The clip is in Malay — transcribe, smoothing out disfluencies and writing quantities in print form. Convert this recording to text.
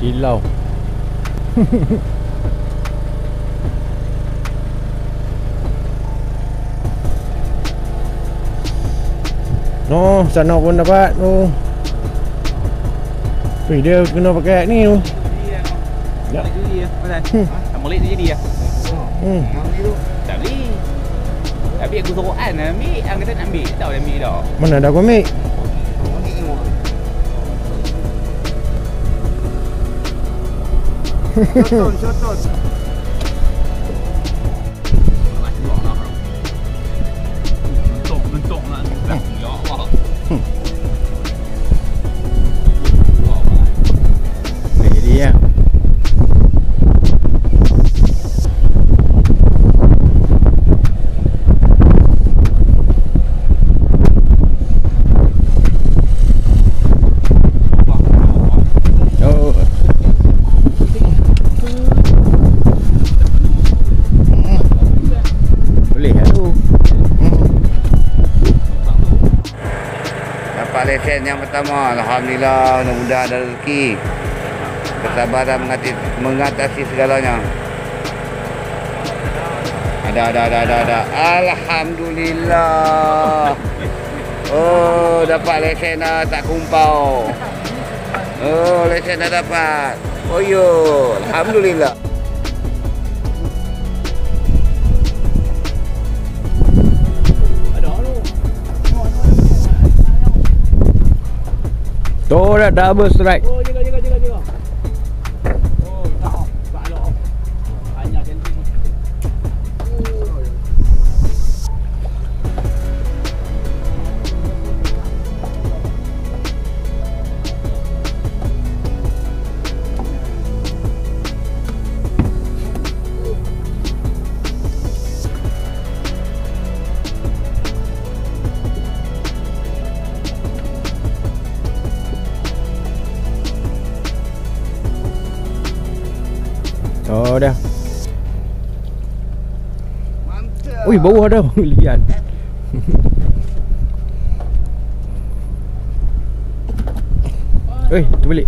Kilau. No, sana pun dapat tu. Weh, dia kena pakai ni tu. Ya. Jadi ya, Pasal. Amulet dia jadi ya. Tak beli. Tapi aku suruh An ambil, An kata nak ambil. Tak boleh ambil dah. Mana dah aku ambil? Shotton. Bentuk nak. Ya Allah. Jadi ya. Lesen yang pertama, alhamdulillah, mudah-mudahan ada rezeki, kesabaran mengatasi segalanya. Ada. Alhamdulillah. Oh, dapat lesen dah, tak kumpau. Oh, lesen dah dapat. Oh yo, alhamdulillah. Tu dah double strike. Oh, jaga. Oh, tak elok. Hanya senti. Oh dah. Mantap. Ui, bawah dah lian. Oi, tu balik.